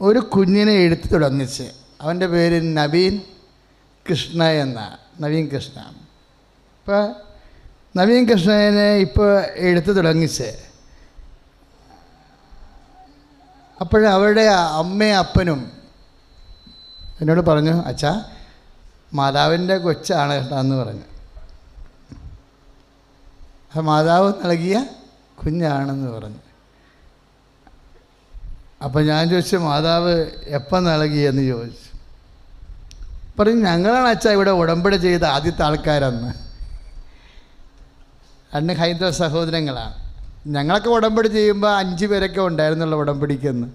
ഒരു കുഞ്ഞിനെ എടുത്തു തുടങ്ങിച്ച്. അവൻ്റെ പേര് നവീൻ കൃഷ്ണ എന്നാണ്. നവീൻ കൃഷ്ണ. ഇപ്പോൾ നവീൻ കൃഷ്ണനെ ഇപ്പോൾ എടുത്തു തുടങ്ങിച്ച്. അവരുടെ അമ്മയും അപ്പനും എന്നോട് പറഞ്ഞു, അച്ഛാ മാതാവിൻ്റെ കൊച്ചാണ് കേട്ടാന്ന് പറഞ്ഞു. മാതാവ് നൽകിയ കുഞ്ഞാണെന്ന് പറഞ്ഞു. അപ്പം ഞാൻ ചോദിച്ചു, മാതാവ് എപ്പം നൽകിയെന്ന് ചോദിച്ചു. പറഞ്ഞു, ഞങ്ങളാണ് അച്ഛാ ഇവിടെ ഉടമ്പടി ചെയ്ത ആദ്യത്തെ ആൾക്കാരെന്ന്. 2 ഹൈന്ദവ സഹോദരങ്ങളാണ്. ഞങ്ങളൊക്കെ ഉടമ്പടി ചെയ്യുമ്പോൾ 5 പേരൊക്കെ ഉണ്ടായിരുന്നുള്ള ഉടമ്പടിക്കെന്ന്.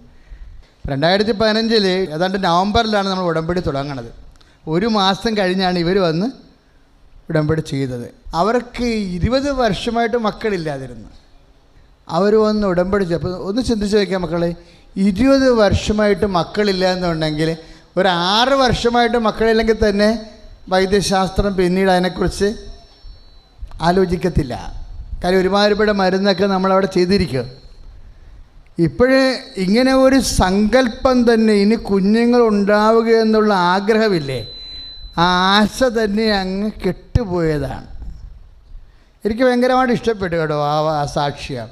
2015 ഏതാണ്ട് നവംബറിലാണ് നമ്മൾ ഉടമ്പടി തുടങ്ങണത്. 1 മാസം കഴിഞ്ഞാണ് ഇവർ വന്ന് ഉടമ്പടി ചെയ്തത്. അവർക്ക് 20 വർഷമായിട്ട് മക്കളില്ലാതിരുന്നു. അവർ വന്ന് ഉടമ്പടി ചെയ്തപ്പോൾ ഒന്ന് ചിന്തിച്ച് വയ്ക്കാം മക്കളെ, 20 വർഷമായിട്ട് മക്കളില്ല എന്നുണ്ടെങ്കിൽ ഒരു 6 വർഷമായിട്ട് മക്കളില്ലെങ്കിൽ തന്നെ വൈദ്യശാസ്ത്രം പിന്നീട് അതിനെക്കുറിച്ച് ആലോചിക്കത്തില്ല. കാര്യം ഒരുമാതിരിപ്പെട്ട മരുന്നൊക്കെ നമ്മളവിടെ ചെയ്തിരിക്കും. ഇപ്പോഴേ ഇങ്ങനെ ഒരു സങ്കല്പം തന്നെ, ഇനി കുഞ്ഞുങ്ങൾ ഉണ്ടാവുക എന്നുള്ള ആഗ്രഹമില്ലേ, ആ ആശ തന്നെ അങ്ങ് കെട്ടുപോയതാണ്. എനിക്ക് ഭയങ്കരമായിട്ട് ഇഷ്ടപ്പെട്ടു കേട്ടോ ആ സാക്ഷ്യം.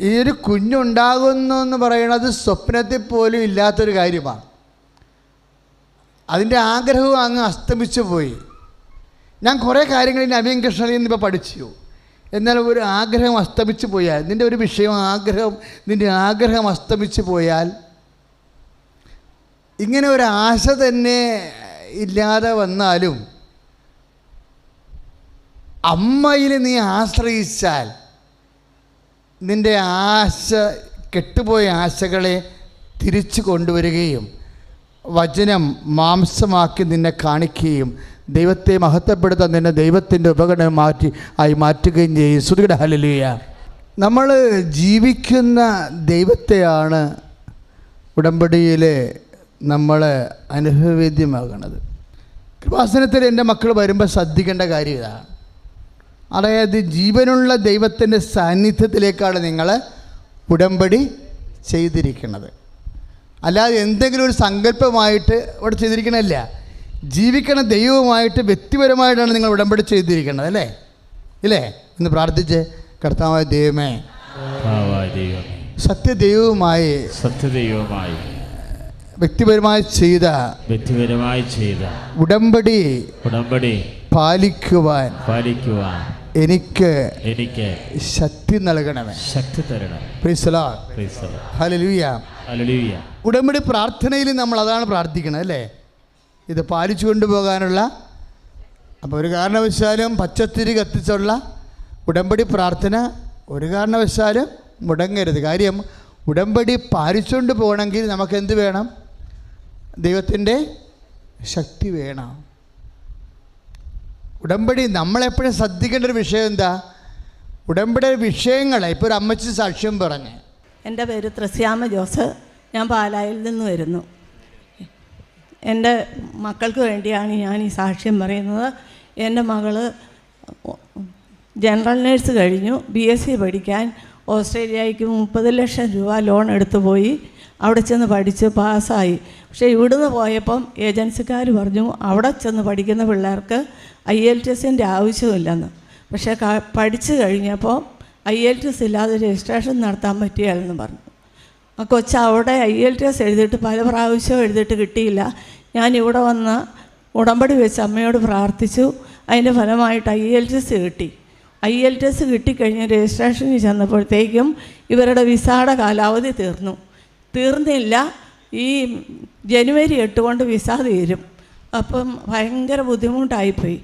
ഈ ഒരു കുഞ്ഞുണ്ടാകുന്നു എന്ന് പറയുന്നത് സ്വപ്നത്തിൽ പോലും ഇല്ലാത്തൊരു കാര്യമാണ്. അതിൻ്റെ ആഗ്രഹവും അങ്ങ് അസ്തമിച്ചു പോയി. ഞാൻ കുറേ കാര്യങ്ങൾ നവീൻ കൃഷ്ണനിൽ നിന്ന് ഇപ്പോൾ പഠിച്ചു. എന്നാൽ ഒരു ആഗ്രഹം അസ്തമിച്ചു പോയാൽ, നിൻ്റെ ഒരു വിഷയം നിൻ്റെ ആഗ്രഹം അസ്തമിച്ചു പോയാൽ, ഇങ്ങനെ ഒരു ആശ തന്നെ ഇല്ലാതെ വന്നാലും അമ്മയിൽ നീ ആശ്രയിച്ചാൽ നിൻ്റെ ആശ, കെട്ടുപോയ ആശകളെ തിരിച്ചു കൊണ്ടുവരികയും വചനം മാംസമാക്കി നിന്നെ കാണിക്കുകയും ദൈവത്തെ മഹത്വപ്പെടുത്താൻ നിന്നെ ദൈവത്തിൻ്റെ ഉപകരണം മാറ്റുകയും ചെയ്യും. സ്തുതിയുടെ ഹല്ലേലൂയ. നമ്മൾ ജീവിക്കുന്ന ദൈവത്തെയാണ് ഉടമ്പടിയിൽ നമ്മൾ അനുഭവവേദ്യമാകണത്. കൃപാസനത്തിൽ എൻ്റെ മക്കൾ വരുമ്പോൾ ശ്രദ്ധിക്കേണ്ട കാര്യം ഇതാണ്. അതായത് ജീവനുള്ള ദൈവത്തിൻ്റെ സാന്നിധ്യത്തിലേക്കാണ് നിങ്ങൾ ഉടമ്പടി ചെയ്തിരിക്കുന്നത്. അല്ലാതെ എന്തെങ്കിലും ഒരു സങ്കല്പമായിട്ട് ഇവിടെ ചെയ്തിരിക്കണമല്ല. ജീവിക്കണ ദൈവവുമായിട്ട് വ്യക്തിപരമായിട്ടാണ് നിങ്ങൾ ഉടമ്പടി ചെയ്തിരിക്കുന്നത്, അല്ലേ? ഇല്ലേ? ഒന്ന് പ്രാർത്ഥിച്ച്, കർത്താവായ ദൈവമേ, സത്യദൈവവുമായി വ്യക്തിപരമായി ചെയ്ത ഉടമ്പടി പാലിക്കുവാൻ എനിക്ക് ശക്തി നൽകണമേ, ശക്തി തരണം. Price the Lord. Hallelujah. Hallelujah. ഉടമ്പടി പ്രാർത്ഥനയിൽ നമ്മൾ അതാണ് പ്രാർത്ഥിക്കുന്നത്, അല്ലേ? ഇത് പാലിച്ചു കൊണ്ടുപോകാനുള്ള. അപ്പോൾ ഒരു കാരണവശാലും പച്ചത്തിരി കത്തിച്ചുള്ള ഉടമ്പടി പ്രാർത്ഥന ഒരു കാരണവശാലും മുടങ്ങരുത്. കാര്യം ഉടമ്പടി പാലിച്ചുകൊണ്ട് പോകണമെങ്കിൽ നമുക്കെന്ത് വേണം? ദൈവത്തിൻ്റെ ശക്തി വേണം. ഉടമ്പടി നമ്മളെപ്പോഴും ശ്രദ്ധിക്കേണ്ട ഒരു വിഷയം എന്താ? ഉടമ്പടി വിഷയങ്ങളെ. ഇപ്പോൾ ഒരു അമ്മച്ചി സാക്ഷ്യം പറഞ്ഞ്. എൻ്റെ പേര് ത്രസ്യാമ ജോസ്. ഞാൻ പാലായിൽ നിന്ന് വരുന്നു. എൻ്റെ മക്കൾക്ക് വേണ്ടിയാണ് ഞാൻ ഈ സാക്ഷ്യം പറയുന്നത്. എൻ്റെ മകള് ജനറൽ നേഴ്സ് കഴിഞ്ഞു. BSc പഠിക്കാൻ ഓസ്ട്രേലിയയ്ക്ക് 30 ലക്ഷം രൂപ ലോൺ എടുത്തു പോയി. അവിടെ ചെന്ന് പഠിച്ച് പാസ്സായി. പക്ഷേ ഇവിടുന്ന് പോയപ്പം ഏജൻസിക്കാർ പറഞ്ഞു അവിടെ ചെന്ന് പഠിക്കുന്ന പിള്ളേർക്ക് IELTS ആവശ്യമില്ലെന്ന്. പക്ഷേ പഠിച്ചു കഴിഞ്ഞപ്പോൾ IELTS ഇല്ലാതെ രജിസ്ട്രേഷൻ നടത്താൻ പറ്റുകയില്ലെന്ന് പറഞ്ഞു. ആ കൊച്ച് അവിടെ IELTS എഴുതിയിട്ട് പല പ്രാവശ്യവും എഴുതിയിട്ട് കിട്ടിയില്ല. ഞാനിവിടെ വന്ന് ഉടമ്പടി വെച്ച് അമ്മയോട് പ്രാർത്ഥിച്ചു. അതിൻ്റെ ഫലമായിട്ട് IELTS കിട്ടി. IELTS കിട്ടിക്കഴിഞ്ഞ് രജിസ്ട്രേഷനിൽ ചെന്നപ്പോഴത്തേക്കും ഇവരുടെ വിസയുടെ കാലാവധി തീർന്നില്ല. ഈ ജനുവരി 8 കൊണ്ട് വിസ തീരും. അപ്പം ഭയങ്കര ബുദ്ധിമുട്ടായിപ്പോയി.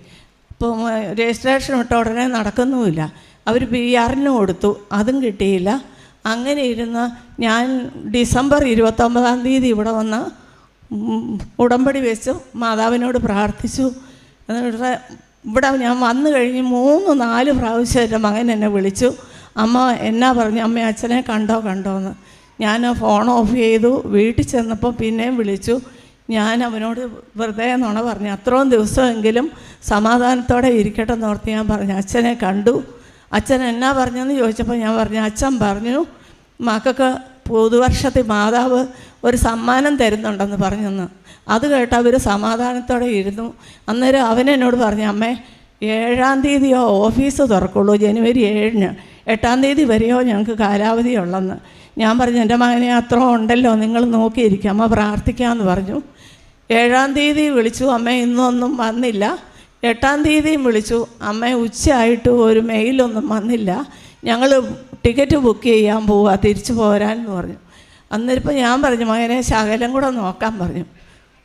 അപ്പം രജിസ്ട്രേഷൻ ഇട്ട ഉടനെ നടക്കുന്നുമില്ല. അവർ PR കൊടുത്തു, അതും കിട്ടിയില്ല. അങ്ങനെ ഇരുന്ന് ഞാൻ ഡിസംബർ 29-ാം തീയതി ഇവിടെ വന്ന് ഉടമ്പടി വെച്ച് മാതാവിനോട് പ്രാർത്ഥിച്ചു. എന്നിട്ട് ഇവിടെ ഞാൻ വന്നു കഴിഞ്ഞ് 3-4 പ്രാവശ്യം എൻ്റെ മകൻ എന്നെ വിളിച്ചു. അമ്മ എന്നാ പറഞ്ഞു, അമ്മ അച്ഛനെ കണ്ടോന്ന്. ഞാൻ ഫോൺ ഓഫ് ചെയ്തു. വീട്ടിൽ ചെന്നപ്പോൾ പിന്നെയും വിളിച്ചു. ഞാൻ അവനോട് വെറുതെ നുണ പറഞ്ഞു. അത്രയും ദിവസമെങ്കിലും സമാധാനത്തോടെ ഇരിക്കട്ടെ എന്നോർത്ത് ഞാൻ പറഞ്ഞു അച്ഛനെ കണ്ടു. അച്ഛൻ എന്നാ പറഞ്ഞെന്ന് ചോദിച്ചപ്പോൾ ഞാൻ പറഞ്ഞു, അച്ഛൻ പറഞ്ഞു മക്കൾക്ക് പുതുവർഷത്തിൽ മാതാവ് ഒരു സമ്മാനം തരുന്നുണ്ടെന്ന് പറഞ്ഞെന്ന്. അത് കേട്ട് അവർ സമാധാനത്തോടെ ഇരുന്നു. അന്നേരം അവനെന്നോട് പറഞ്ഞു, അമ്മേ 7-ാം തീയതിയോ ഓഫീസ് തുറക്കുള്ളൂ, ജനുവരി 7-ന്, 8-ാം തീയതി വരെയോ ഞങ്ങൾക്ക് കാലാവധി ഉള്ളെന്ന്. ഞാൻ പറഞ്ഞു, എൻ്റെ മകനെ അത്ര ഉണ്ടല്ലോ, നിങ്ങൾ നോക്കിയിരിക്കുക, അമ്മ പ്രാർത്ഥിക്കാമെന്ന് പറഞ്ഞു. 7-ാം തീയതി വിളിച്ചു, അമ്മ ഇന്നൊന്നും വന്നില്ല. 8-ാം തീയതിയും വിളിച്ചു, അമ്മ ഉച്ചയായിട്ട് ഒരു മെയിലൊന്നും വന്നില്ല, ഞങ്ങൾ ടിക്കറ്റ് ബുക്ക് ചെയ്യാൻ പോവുക, തിരിച്ചു പോരാനെന്ന് പറഞ്ഞു. അന്നേരപ്പം ഞാൻ പറഞ്ഞു, മകനെ ശകലം കൂടെ നോക്കാൻ പറഞ്ഞു.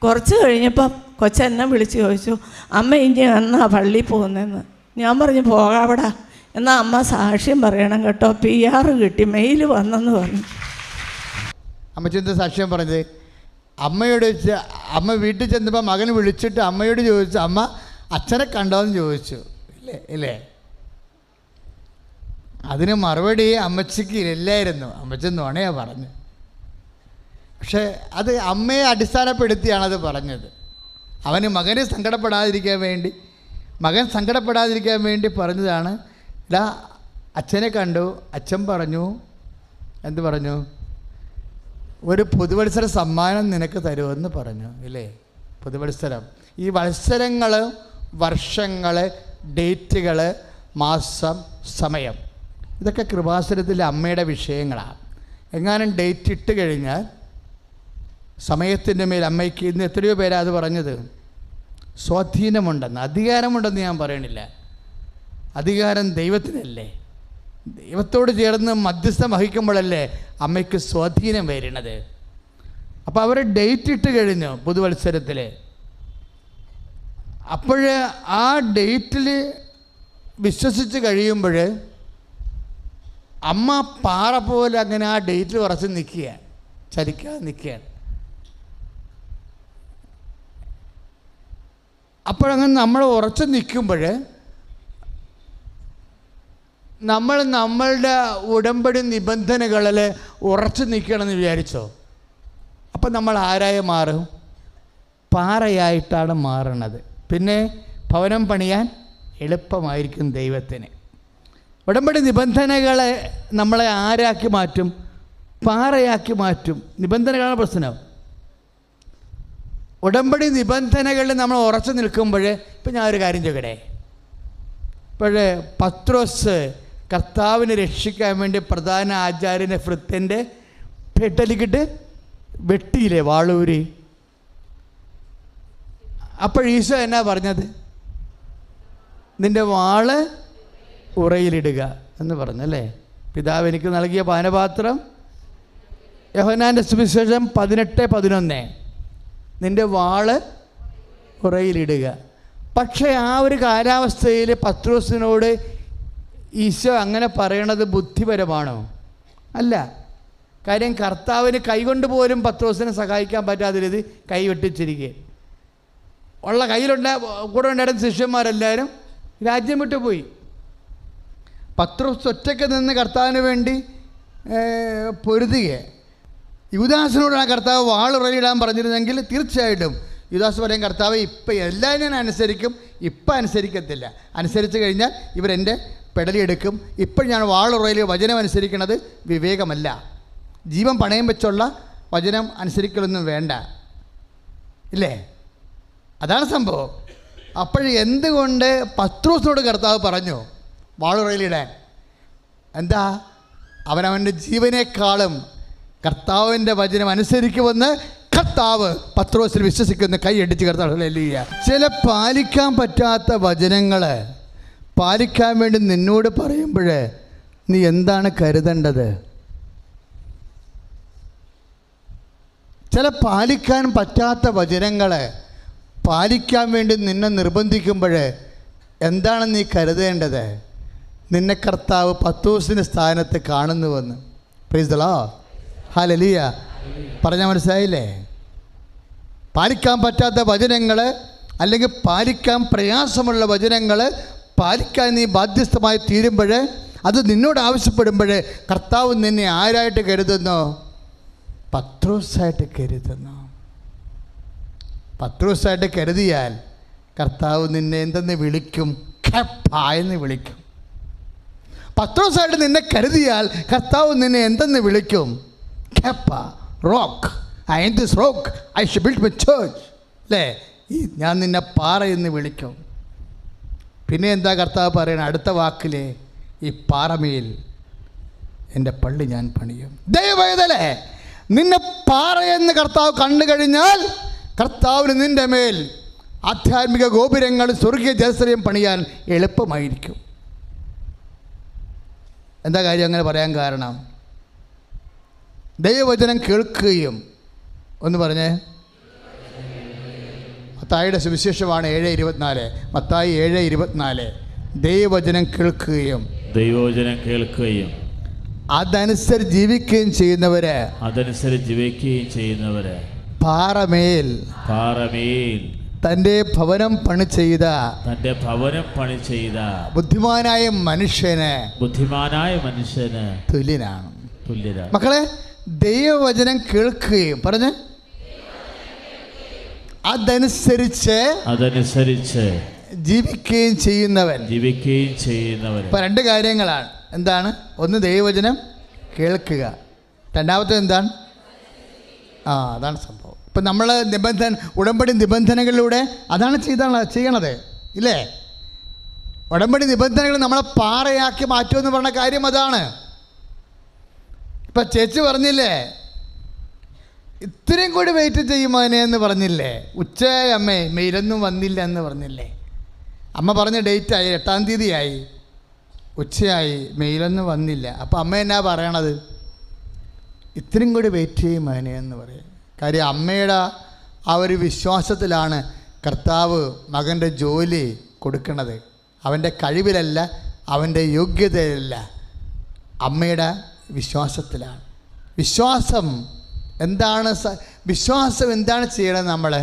കുറച്ച് കഴിഞ്ഞപ്പം കൊച്ചെന്നെ വിളിച്ച് ചോദിച്ചു, അമ്മ ഇനി എന്നാ പള്ളിയിൽ പോകുന്നതെന്ന്. ഞാൻ പറഞ്ഞു, പോകാവിടാ, എന്നാൽ അമ്മ സാക്ഷ്യം പറയണം കേട്ടോ, PR കിട്ടി, മെയിൽ വന്നെന്ന് പറഞ്ഞു. അമ്മച്ചെന്ത് സാക്ഷ്യം പറഞ്ഞത്? അമ്മയോട് അമ്മ വീട്ടിൽ ചെന്നപ്പോൾ മകൻ വിളിച്ചിട്ട് അമ്മയോട് ചോദിച്ചു, അമ്മ അച്ഛനെ കണ്ടോയെന്ന് ചോദിച്ചു. ഇല്ലേ? അതിന് മറുപടി അമ്മച്ചിക്ക് ഇല്ലായിരുന്നു. അമ്മച്ചൻ നുണയാണ് പറഞ്ഞു. പക്ഷേ അത് അമ്മയെ അടിസ്ഥാനപ്പെടുത്തിയാണത് പറഞ്ഞത്. അവന് മകൻ സങ്കടപ്പെടാതിരിക്കാൻ വേണ്ടി പറഞ്ഞതാണ്. ഇതാ അച്ഛനെ കണ്ടു, അച്ഛൻ പറഞ്ഞു, എന്ത് പറഞ്ഞു? ഒരു പുതുവത്സര സമ്മാനം നിനക്ക് തരുമെന്ന് പറഞ്ഞു. ഇല്ലേ? പുതുവത്സരം. ഈ വത്സരങ്ങൾ, വർഷങ്ങൾ, ഡേറ്റുകൾ, മാസം, സമയം, ഇതൊക്കെ കൃപാസനത്തിലെ അമ്മയുടെ വിഷയങ്ങളാണ്. എങ്ങാനും ഡേറ്റ് ഇട്ട് കഴിഞ്ഞാൽ സമയത്തിൻ്റെ മേൽ അമ്മയ്ക്ക് ഇന്ന് എത്രയോ പേരാ അത് പറഞ്ഞത്? സ്വാധീനമുണ്ടെന്ന്. അധികാരമുണ്ടെന്ന് ഞാൻ പറയണില്ല. അധികാരം ദൈവത്തിനല്ലേ? ദൈവത്തോട് ചേർന്ന് മധ്യസ്ഥം വഹിക്കുമ്പോഴല്ലേ അമ്മയ്ക്ക് സ്വാധീനം വരുന്നത്. അപ്പോൾ അവർ ഡേറ്റ് ഇട്ട് കഴിഞ്ഞു പുതുവത്സരത്തിൽ. അപ്പോൾ ആ ഡേറ്റിൽ വിശ്വസിച്ച് കഴിയുമ്പോൾ അമ്മ പാറ പോലെ അങ്ങനെ ആ ഡേറ്റിൽ ഉറച്ച് നിൽക്കുകയാണ്, ചലിക്കാതെ നിൽക്കുകയാണ്. അപ്പോഴങ്ങനെ നമ്മൾ ഉറച്ച് നിൽക്കുമ്പോൾ നമ്മൾ നമ്മളുടെ ഉടമ്പടി നിബന്ധനകളിൽ ഉറച്ചു നിൽക്കണമെന്ന് വിചാരിച്ചോ? അപ്പം നമ്മൾ ആരായി മാറും? പാറയായിട്ടാണ് മാറുന്നത്. പിന്നെ ഭവനം പണിയാൻ എളുപ്പമായിരിക്കും ദൈവത്തിന്. ഉടമ്പടി നിബന്ധനകളെ നമ്മളെ ആരാക്കി മാറ്റും? പാറയാക്കി മാറ്റും. നിബന്ധനകളാണ് പ്രശ്നം. ഉടമ്പടി നിബന്ധനകളിൽ നമ്മൾ ഉറച്ചു നിൽക്കുമ്പോൾ, ഇപ്പം ഞാൻ ഒരു കാര്യം ചോദിക്കട്ടെ, ഇപ്പോഴേ പത്രോസ് കർത്താവിനെ രക്ഷിക്കാൻ വേണ്ടി പ്രധാന ആചാര്യനെ ഭൃത്യൻ്റെ പെട്ടലിക്കിട്ട് വെട്ടിയില്ലേ വാളൂരി? അപ്പോൾ ഈശോ എന്നാ പറഞ്ഞത്? നിൻ്റെ വാള് ഉറയിലിടുക എന്ന് പറഞ്ഞല്ലേ? പിതാവ് എനിക്ക് നൽകിയ പാനപാത്രം, യോഹന്നാൻ്റെ സുവിശേഷം 18:11, നിൻ്റെ വാള് ഉറയിലിടുക. പക്ഷേ ആ ഒരു കാലാവസ്ഥയിൽ പത്രോസിനോട് ഈശോ അങ്ങനെ പറയണത് ബുദ്ധിപരമാണോ? അല്ല. കാര്യം കർത്താവിന് കൈകൊണ്ട് പോലും പത്രോസിനെ സഹായിക്കാൻ പറ്റാത്ത രീതി കൈ വെട്ടിച്ചിരിക്കുക. ഉള്ള കൂടെ ഉണ്ടായിരുന്ന ശിഷ്യന്മാരെല്ലാവരും രാജ്യം വിട്ടു പോയി. പത്രോസ് ഒറ്റയ്ക്ക് നിന്ന് കർത്താവിന് വേണ്ടി പൊരുതുക. യുദാസിനോടാണ് കർത്താവ് വാളുറയിടാൻ പറഞ്ഞിരുന്നെങ്കിൽ തീർച്ചയായിട്ടും യുദാസ് പറയും, കർത്താവ് ഇപ്പം എല്ലാം ഞാൻ അനുസരിക്കും, ഇപ്പം അനുസരിക്കത്തില്ല, അനുസരിച്ച് കഴിഞ്ഞാൽ ഇവരെൻ്റെ പെടലിയെടുക്കും, ഇപ്പം ഞാൻ വാളുറയിൽ വചനം അനുസരിക്കുന്നത് വിവേകമല്ല, ജീവൻ പണയം വെച്ചുള്ള വചനം അനുസരിക്കലൊന്നും വേണ്ട. ഇല്ലേ? അതാണ് സംഭവം. എന്തുകൊണ്ട് പത്രോസിനോട് കർത്താവ് പറഞ്ഞു വാളുറയിലിടാൻ? എന്താ? അവനവൻ്റെ ജീവനേക്കാളും കർത്താവിൻ്റെ വചനം അനുസരിക്കുമെന്ന് കർത്താവ് പത്രോസിൽ വിശ്വസിക്കുന്ന കൈയടിച്ച് കർത്താവ്. ചില പാലിക്കാൻ പറ്റാത്ത വചനങ്ങൾ പാലിക്കാൻ വേണ്ടി നിന്നോട് പറയുമ്പോൾ നീ എന്താണ് കരുതേണ്ടത്? ചില പാലിക്കാൻ പറ്റാത്ത വചനങ്ങൾ പാലിക്കാൻ വേണ്ടി നിന്നെ നിർബന്ധിക്കുമ്പോൾ എന്താണ് നീ കരുതേണ്ടത്? നിന്നെ കർത്താവ് പത്രോസിൻ്റെ സ്ഥാനത്ത് കാണുന്നുവെന്ന്. Praise the Lord. ഹല്ലേലൂയ. പറഞ്ഞാൽ മനസ്സിലായില്ലേ? പാലിക്കാൻ പറ്റാത്ത വചനങ്ങൾ അല്ലെങ്കിൽ പാലിക്കാൻ പ്രയാസമുള്ള വചനങ്ങൾ പാലിക്കാൻ നീ ബാധ്യസ്ഥമായി തീരുമ്പോൾ, അത് നിന്നോട് ആവശ്യപ്പെടുമ്പോൾ കർത്താവ് നിന്നെ ആരായിട്ട് കരുതുന്നു? പത്രോസായിട്ട് കരുതുന്നു. പത്രോസായിട്ട് കരുതിയാൽ കർത്താവ് നിന്നെ എന്തെന്ന് വിളിക്കും? എന്ന് വിളിക്കും. പത്രോസായിട്ട് നിന്നെ കരുതിയാൽ കർത്താവ് നിന്നെ എന്തെന്ന് വിളിക്കും? Rock I am this rock, I should build my church. അല്ലേ, ഞാൻ നിന്നെ പാറ എന്ന് വിളിക്കും. പിന്നെ എന്താ കർത്താവ് പറയണ അടുത്ത വാക്കിലെ, ഈ പാറമേൽ എൻ്റെ പള്ളി ഞാൻ പണിയും. ദൈവവേദലേ, നിന്നെ പാറയെന്ന് കർത്താവ് കണ്ടു കഴിഞ്ഞാൽ കർത്താവിന് നിൻ്റെ മേൽ ആധ്യാത്മിക ഗോപുരങ്ങൾ, സ്വർഗീയ ജലശ്രയം പണിയാൻ എളുപ്പമായിരിക്കും. എന്താ കാര്യം അങ്ങനെ പറയാൻ കാരണം? ദൈവവചനം കേൾക്കുകയും, ഒന്ന് പറഞ്ഞേ, മത്തായിയുടെ സുവിശേഷമാണ് 7:24. മത്തായി 7:24. ദൈവവചനം കേൾക്കുകയും അതനുസരിച്ച് ജീവിക്കുകയും ചെയ്യുന്നവര് പാറമേൽ തൻ്റെ ഭവനം പണി ചെയ്ത ബുദ്ധിമാനായ മനുഷ്യന് തുല്യനാണ്. മക്കളെ, ദൈവവചനം കേൾക്കുകയും പറഞ്ഞ് അതനുസരിച്ച് ജീവിക്കുകയും ചെയ്യുന്നവൻ. ഇപ്പൊ രണ്ട് കാര്യങ്ങളാണ്. എന്താണ്? ഒന്ന് ദൈവവചനം കേൾക്കുക, രണ്ടാമത്തെ എന്താണ്? അതാണ് സംഭവം. ഇപ്പം നമ്മൾ ഉടമ്പടി നിബന്ധനകളിലൂടെ അതാണ് ചെയ്യണത്, ഇല്ലേ? ഉടമ്പടി നിബന്ധനകൾ നമ്മളെ പാറയാക്കി മാറ്റുമെന്ന് പറഞ്ഞ കാര്യം അതാണ്. ഇപ്പം ചേച്ചി പറഞ്ഞില്ലേ, ഇത്രയും കൂടി വെയിറ്റ് ചെയ്യുമോനെ എന്ന് പറഞ്ഞില്ലേ? ഉച്ചയായി അമ്മേ, മെയിലൊന്നും വന്നില്ല എന്ന് പറഞ്ഞില്ലേ? അമ്മ പറഞ്ഞ ഡേറ്റായി 8-ാം തീയതിയായി, ഉച്ചയായി, മെയിലൊന്നും വന്നില്ല. അപ്പോൾ അമ്മ എന്നാ പറയണത്? ഇത്രയും കൂടി വെയിറ്റ് ചെയ്യും മോനെ എന്ന് പറയും. കാര്യം അമ്മയുടെ ആ ഒരു വിശ്വാസത്തിലാണ് കർത്താവ് മകൻ്റെ ജോലി കൊടുക്കുന്നത്. അവൻ്റെ കഴിവിലല്ല, അവൻ്റെ യോഗ്യതയിലല്ല, അമ്മയുടെ വിശ്വാസത്തിലാണ്. വിശ്വാസം എന്താണ് ചെയ്യണത്? നമ്മൾ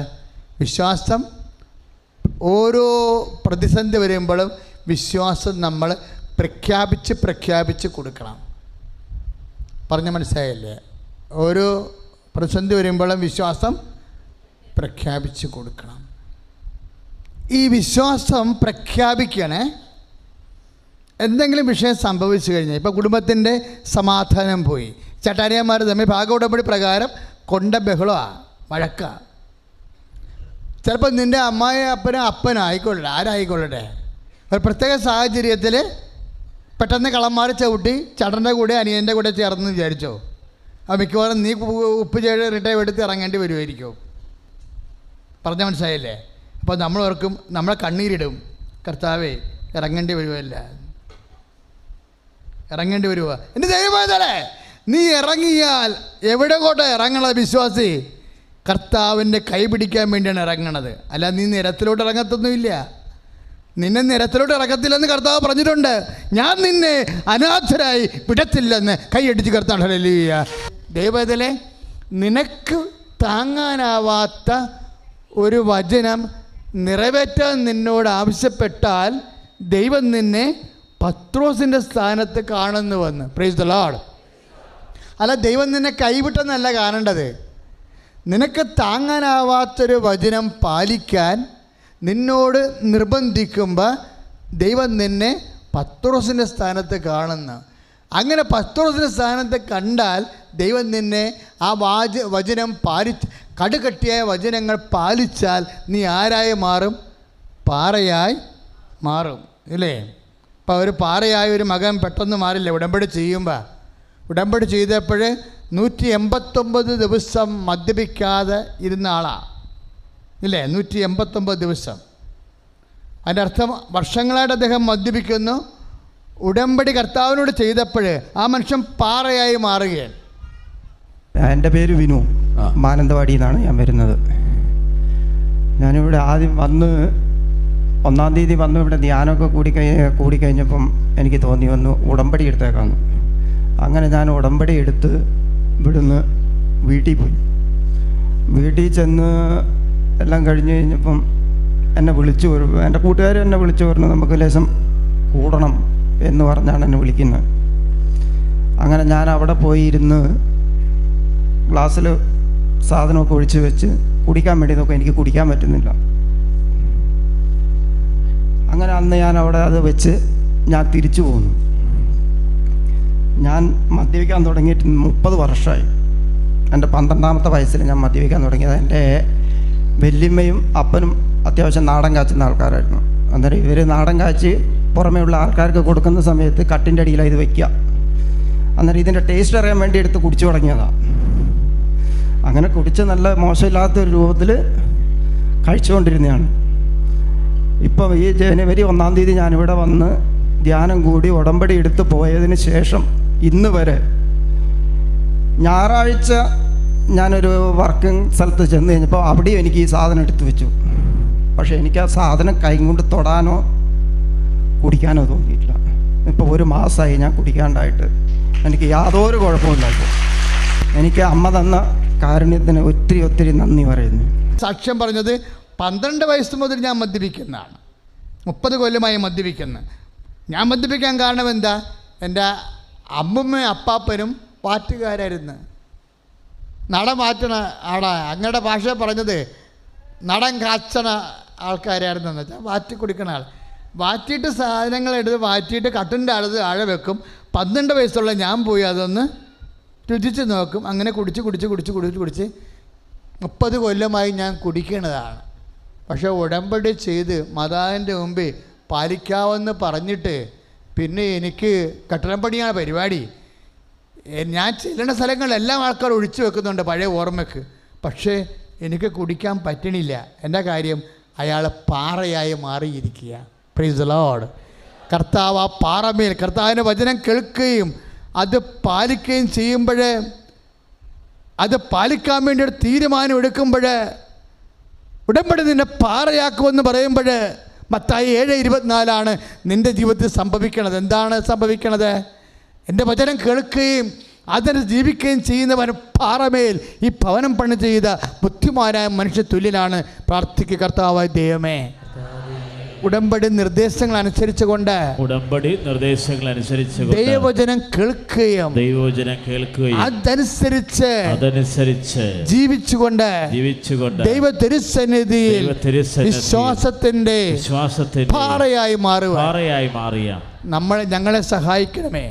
വിശ്വാസം ഓരോ പ്രതിസന്ധി വരുമ്പോഴും വിശ്വാസം നമ്മൾ പ്രഖ്യാപിച്ച് കൊടുക്കണം. പറഞ്ഞ മനസ്സിലായില്ലേ? ഓരോ പ്രതിസന്ധി വരുമ്പോഴും വിശ്വാസം പ്രഖ്യാപിച്ച് കൊടുക്കണം. ഈ വിശ്വാസം പ്രഖ്യാപിക്കണേ. എന്തെങ്കിലും വിഷയം സംഭവിച്ചു കഴിഞ്ഞാൽ, ഇപ്പോൾ കുടുംബത്തിൻ്റെ സമാധാനം പോയി, ചട്ടാനിയന്മാർ തമ്മിൽ ഭാഗ ഉടമ്പടി പ്രകാരം കൊണ്ട ബഹളമാണ്, വഴക്കാണ്. ചിലപ്പോൾ നിൻ്റെ അപ്പനായിക്കൊള്ളട്ടെ, ആരായിക്കൊള്ളട്ടെ, ഒരു പ്രത്യേക സാഹചര്യത്തിൽ പെട്ടെന്ന് കള്ളന്മാർ ചവിട്ടി ചടൻ്റെ കൂടെ അനിയൻ്റെ കൂടെ ചേർന്ന് വിചാരിച്ചോ, അപ്പോൾ മിക്കവാറും നീ ഉപ്പ് ചെയ്ത് റിട്ടയർ എടുത്ത് ഇറങ്ങേണ്ടി വരുമായിരിക്കും. പറഞ്ഞ മനസ്സിലായില്ലേ? അപ്പോൾ നമ്മളോർക്കും, നമ്മളെ കണ്ണീരിടും, കർത്താവേ ഇറങ്ങേണ്ടി വരുമല്ല, എൻ്റെ ദൈവമേ, നീ ഇറങ്ങിയാൽ എവിടെ കൊണ്ട് ഇറങ്ങണത്? വിശ്വാസി കർത്താവിൻ്റെ കൈ പിടിക്കാൻ വേണ്ടിയാണ് ഇറങ്ങണത്, അല്ല നീ നിരത്തിലോട്ട് ഇറങ്ങത്തൊന്നുമില്ല. നിന്നെ നിരത്തിലോട്ട് ഇറക്കത്തില്ലെന്ന് കർത്താവ് പറഞ്ഞിട്ടുണ്ട്. ഞാൻ നിന്നെ അനാഥരായി വിടത്തില്ലെന്ന് കൈയടിച്ച് കർത്താവ്. ഹല്ലേലൂയ. ദൈവത്തിലെ നിനക്ക് താങ്ങാനാവാത്ത ഒരു വചനം നിറവേറ്റാൻ നിന്നോട് ആവശ്യപ്പെട്ടാൽ ദൈവം നിന്നെ പത്രോസിൻ്റെ സ്ഥാനത്ത് കാണുന്നുവെന്ന്. Praise the Lord. അല്ല, ദൈവം നിന്നെ കൈവിട്ടെന്നല്ല കാണേണ്ടത്. നിനക്ക് താങ്ങാനാവാത്തൊരു വചനം പാലിക്കാൻ നിന്നോട് നിർബന്ധിക്കുമ്പോൾ ദൈവം നിന്നെ പത്രോസിൻ്റെ സ്ഥാനത്ത് കാണുന്നു. അങ്ങനെ പത്രോസിൻ്റെ സ്ഥാനത്ത് കണ്ടാൽ ദൈവം നിന്നെ ആ വചനം കടുകട്ടിയായ വചനങ്ങൾ പാലിച്ചാൽ നീ ആരായി മാറും? പാറയായി മാറും, ഇല്ലേ? ഇപ്പോൾ ഒരു പാറയായ ഒരു മകൻ പെട്ടെന്ന് മാറില്ല. ഉടമ്പടി ചെയ്യുമ്പോൾ, ഉടമ്പടി ചെയ്തപ്പോൾ 189 ദിവസം മദ്യപിക്കാതെ ഇരുന്ന ആളാണ്, ഇല്ലേ? 189 ദിവസം. അതിൻ്റെ അർത്ഥം വർഷങ്ങളായിട്ട് അദ്ദേഹം മദ്യപിക്കുന്നു. ഉടമ്പടി കർത്താവിനോട് ചെയ്തപ്പോൾ ആ മനുഷ്യൻ പാറയായി മാറുകയാണ്. എൻ്റെ പേര് വിനു, മാനന്തവാടിയിൽ നിന്നാണ് ഞാൻ വരുന്നത്. ഞാനിവിടെ ആദ്യം 1-ാം തീയതി വന്നു. ഇവിടെ ധ്യാനമൊക്കെ കൂടിക്കഴിഞ്ഞപ്പം എനിക്ക് തോന്നി ഒന്ന് ഉടമ്പടി എടുത്തേക്കാന്ന്. അങ്ങനെ ഞാൻ ഉടമ്പടി എടുത്ത് ഇവിടുന്ന് വീട്ടിൽ പോയി. വീട്ടിൽ ചെന്ന് എല്ലാം കഴിഞ്ഞ് കഴിഞ്ഞപ്പം എന്നെ വിളിച്ചു, എൻ്റെ കൂട്ടുകാർ എന്നെ വിളിച്ചു പറഞ്ഞു നമുക്ക് ലേശം കൂടണം എന്ന് പറഞ്ഞാണ് എന്നെ വിളിക്കുന്നത്. അങ്ങനെ ഞാൻ അവിടെ പോയി ഇരുന്ന് ഗ്ലാസ്സിൽ സാധനമൊക്കെ ഒഴിച്ച് വെച്ച് കുടിക്കാൻ വേണ്ടി നോക്കാം, എനിക്ക് കുടിക്കാൻ പറ്റുന്നില്ല. അങ്ങനെ അന്ന് ഞാൻ അവിടെ അത് വെച്ച് ഞാൻ തിരിച്ചു പോന്നു. ഞാൻ മദ്യപിക്കാൻ തുടങ്ങിയിട്ട് 30 വർഷമായി. എൻ്റെ 12ാമത്തെ വയസ്സിൽ ഞാൻ മദ്യപിക്കാൻ തുടങ്ങിയത്. എൻ്റെ വല്യമ്മയും അപ്പനും അത്യാവശ്യം നാടൻ കാച്ചുന്ന ആൾക്കാരായിരുന്നു. അന്നേരം ഇവർ നാടൻ കാച്ചി പുറമേ ഉള്ള ആൾക്കാർക്ക് കൊടുക്കുന്ന സമയത്ത് കട്ടിൻ്റെ അടിയിലാണ് ഇത് വയ്ക്കുക. അന്നേരം ഇതിൻ്റെ ടേസ്റ്റ് അറിയാൻ വേണ്ടി എടുത്ത് കുടിച്ചു തുടങ്ങിയതാണ്. അങ്ങനെ കുടിച്ച് നല്ല മോശമില്ലാത്തൊരു രൂപത്തിൽ കഴിച്ചുകൊണ്ടിരുന്നതാണ്. ഇപ്പം ഈ ജനുവരി 1-ാം തീയതി ഞാനിവിടെ വന്ന് ധ്യാനം കൂടി ഉടമ്പടി എടുത്ത് പോയതിന് ശേഷം ഇന്ന് വരെ ഞായറാഴ്ച ഞാനൊരു വർക്കിംഗ് സ്ഥലത്ത് ചെന്ന് കഴിഞ്ഞപ്പോൾ അവിടെയും എനിക്ക് ഈ സാധനം എടുത്തു വെച്ചു. പക്ഷേ എനിക്ക് ആ സാധനം കൈ കൊണ്ട് തൊടാനോ കുടിക്കാനോ തോന്നിയിട്ടില്ല. ഇപ്പോൾ 1 മാസമായി ഞാൻ കുടിക്കാണ്ടായിട്ട്. എനിക്ക് യാതൊരു കുഴപ്പമില്ല. ഇപ്പോൾ എനിക്ക് അമ്മ തന്ന കാരുണ്യത്തിന് ഒത്തിരി ഒത്തിരി നന്ദി പറയുന്നു. സാക്ഷ്യം പറഞ്ഞത് 12 വയസ്സ് മുതൽ ഞാൻ മദ്യപിക്കുന്നതാണ്. 30 കൊല്ലമായി മദ്യപിക്കുന്നു. ഞാൻ മദ്യപിക്കാൻ കാരണം എന്താ? എൻ്റെ അമ്മമ്മയും അപ്പാപ്പനും പാറ്റുകാരായിരുന്നു. നടൻ മാറ്റണ ആടാ, അങ്ങയുടെ ഭാഷ പറഞ്ഞത് നടൻ കാച്ചണ ആൾക്കാരായിരുന്നു എന്ന് വെച്ചാൽ വാറ്റി കുടിക്കണ ആൾ. വാറ്റിയിട്ട് സാധനങ്ങൾ എടുത്ത് വാറ്റിയിട്ട് കട്ടിൻ്റെ അടുത്ത് ആഴ വെക്കും. 12 വയസ്സുള്ള ഞാൻ പോയി അതൊന്ന് രുചിച്ച് നോക്കും. അങ്ങനെ കുടിച്ച് 30 കൊല്ലമായി ഞാൻ കുടിക്കണതാണ്. പക്ഷേ ഉടമ്പടി ചെയ്ത് മാതാവിൻ്റെ മുമ്പിൽ പാലിക്കാമെന്ന് പറഞ്ഞിട്ട് പിന്നെ എനിക്ക് കെട്ടിടം പണിയാണ് പരിപാടി. ഞാൻ ചെല്ലുന്ന സ്ഥലങ്ങളിലെല്ലാം ആൾക്കാർ ഒഴിച്ചു വെക്കുന്നുണ്ട് പഴയ ഓർമ്മയ്ക്ക്. പക്ഷേ എനിക്ക് കുടിക്കാൻ പറ്റണില്ല. എൻ്റെ കാര്യം അയാൾ പാറയായി മാറിയിരിക്കുക. Praise the Lord. കർത്താവ് ആ പാറമേൽ കർത്താവിൻ്റെ വചനം കേൾക്കുകയും അത് പാലിക്കുകയും ചെയ്യുമ്പോൾ, അത് പാലിക്കാൻ വേണ്ടി ഒരു തീരുമാനം എടുക്കുമ്പോൾ, ഉടമ്പടി നിന്നെ പാറയാക്കുമെന്ന് പറയുമ്പോൾ മത്തായി 7:24 നിൻ്റെ ജീവിതത്തിൽ സംഭവിക്കണത്. എന്താണ് സംഭവിക്കണത്? എൻ്റെ വചനം കേൾക്കുകയും അതിന് ജീവിക്കുകയും ചെയ്യുന്നവൻ പാറമേൽ ഈ ഭവനം പണി ചെയ്ത ബുദ്ധിമാനായ മനുഷ്യ തുല്യനാണ്. പ്രാർത്ഥിക്കുക, കർത്താവായ ദൈവമേ, ഉടമ്പടി നിർദ്ദേശങ്ങൾ അനുസരിച്ചുകൊണ്ട് ദൈവവചനം കേൾക്കുകയും അതനുസരിച്ച് ജീവിച്ചുകൊണ്ട് ദൈവ തിരുസന്നിധിയിൽ വിശ്വാസത്തിന്റെ പാറയായി മാറുക. ഞങ്ങളെ സഹായിക്കണമേ.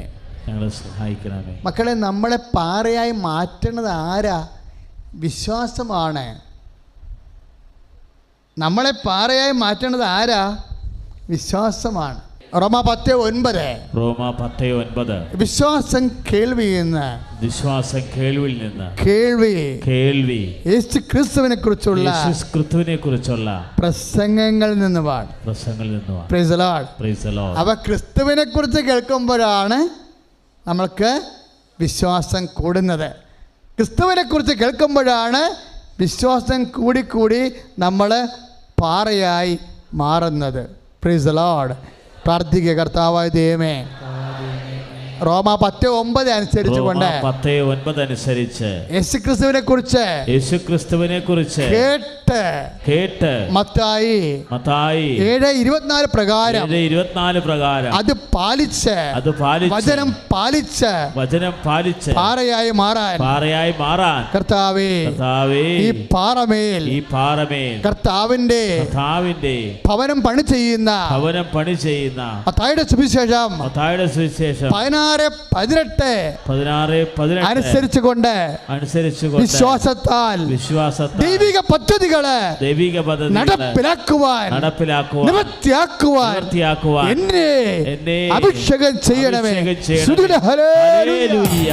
മക്കളെ, നമ്മളെ പാറയായി മാറ്റുന്നത് ആരാ? വിശ്വാസമാണ്. നമ്മളെ പാറയായി മാറ്റുന്നത് ആരാ? വിശ്വാസമാണ്. റോമ 10:9 വിശ്വാസം കേൾവിയിൽ നിന്ന് കേൾവി യേശു ക്രിസ്തുവിനെ കുറിച്ചുള്ള പ്രസംഗങ്ങളിൽ നിന്ന് പ്രൈസ് ദി ലോർഡ്. അവ ക്രിസ്തുവിനെ കുറിച്ച് കേൾക്കുമ്പോഴാണ് നമ്മൾക്ക് വിശ്വാസം കൂടുന്നത്. ക്രിസ്തുവിനെ കുറിച്ച് കേൾക്കുമ്പോഴാണ് വിശ്വാസം കൂടി നമ്മൾ പാറയായി മാറുന്നത്. Price the Lord. പ്രാർത്ഥിക്കുക, കർത്താവായ ദൈവമേ, റോമ 10:9 അനുസരിച്ചുകൊണ്ട് യേശുക്രിസ്തുവിനെ കുറിച്ച് കേട്ട് മത്തായി 7:24 പ്രകാരം അത് പാലിച്ച് വചനം പാലിച്ച് പാറയായി മാറാൻ കർത്താവേ, ഈ പാറമേൽ കർത്താവിന്റെ ഭവനം പണി ചെയ്യുന്ന മത്തായിയുടെ സുവിശേഷം 16:18 അനുസരിച്ചുകൊണ്ട് വിശ്വാസത്താൽ ദൈവിക പദ്ധതികളെ നടപ്പിലാക്കുവാൻ നിവൃത്തിയാക്കുവാൻ എന്നെ അഭിഷേകം ചെയ്യണമേ. ഹല്ലേലൂയ.